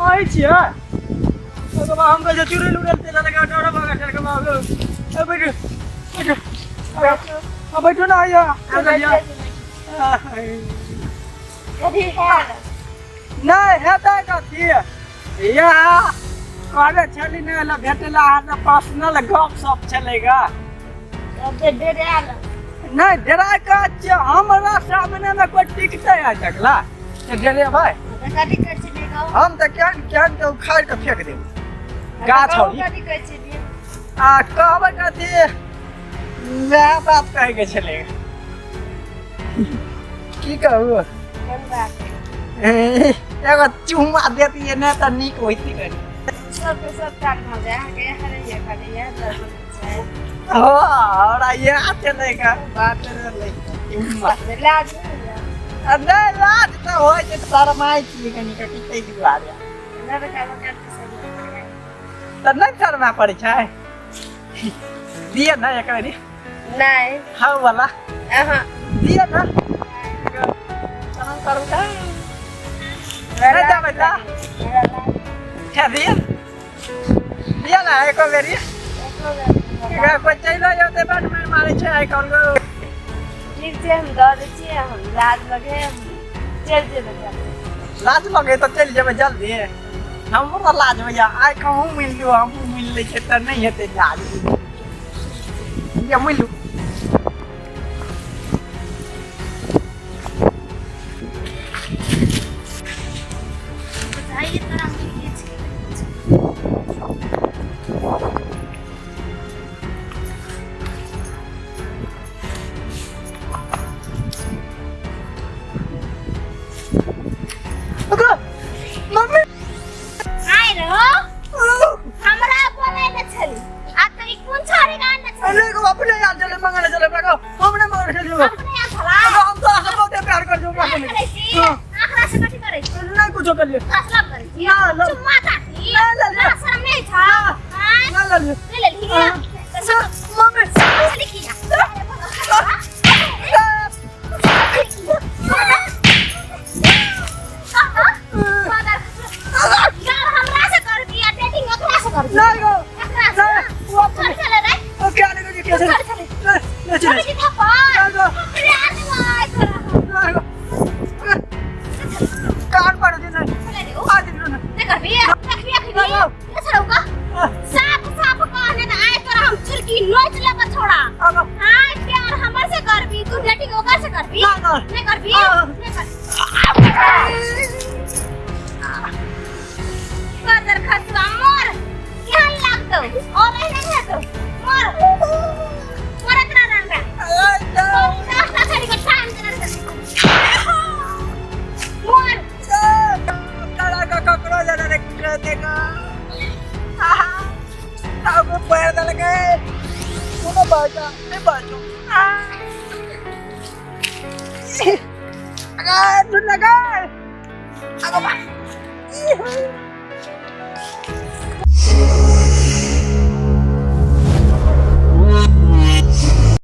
आई छियै तो बाबा हम कहे चुरे लुड़ल तेला लगा डोरा भागा चल के बाबू ए बैठो बैठो अब बैठो ना आया नहीं हेता कथी या अरे छली ने ला भेटला आज पर्सनल गप सप चलेगा नहीं डेरा का हमरा सामने में कोई टिकते है जगला डेरे भाई हम तो क्या तो उखाड़ के फेंक देब गाछ होई आ कहबे कथी मैं बात कहे के चले की कहू एगो चुम्मा देती है ना तो निक होती करी सब काट भा जाए के हरे ये खाली है और ये चलेगा बात ले चुम्मा लाज अरे लाज तो हो जे शर्माई छी कनी के किते दुआर या ना का त नहीं शर्मा पड़े छै दिए ना एक बारी नहीं हां वाला हां दिए ना चलन करू का अरे जा बेटा क्या दिए दिए ना एक बारी का कोई चलो जाते बैट में मारे छै आई कौन को ठीक से हम दौड़ छी हम लाज लगे चल जेबे लाज लगे तो चल जेबे जल्दी हमरा लाज भैया आई कहूं मिल लियो हम मिल ले छै त नहीं हेते लाज ये मिलू बताइए तरह की मम्मी आइ रो हमरा बोले न छली आ त ई कोन छारे गान न छली अरे को अपने यार चले मंगल चले को हमने मंगल चले अपने यहाँ भला हम तो ऐसा बहुत प्यार कर जो आखरा से कथि करे छी नहीं कुछ कर लिए फसलब करे छी ना चुम्मा काटी ना शर्म नहीं था ना ले लिए ले लिया मम्मी चली किया नहीं go वो चले रे वो क्या नहीं कर क्या चले ले चले की थप्पा go कान पड़ दिन चले रे आ दिन ना नहीं कर भी रखिया खिबी ये छड़ौका साफ कहने त आए तोरा हम छिरकी नोच लेबा छोड़ा अब हां प्यार हमर से करबी तू डेटिंग ओकर से करबी नहीं करबी नहीं कर कदर खसवा मोर क्या लागतो और नहीं है तो मोर इतना रंगा नाश्ता करी को टाइम देना मोर काला का ककरो जरा रे देगा अब पैर दल गए सुनो बाजा नहीं बाजो अगर सुन लगा अगर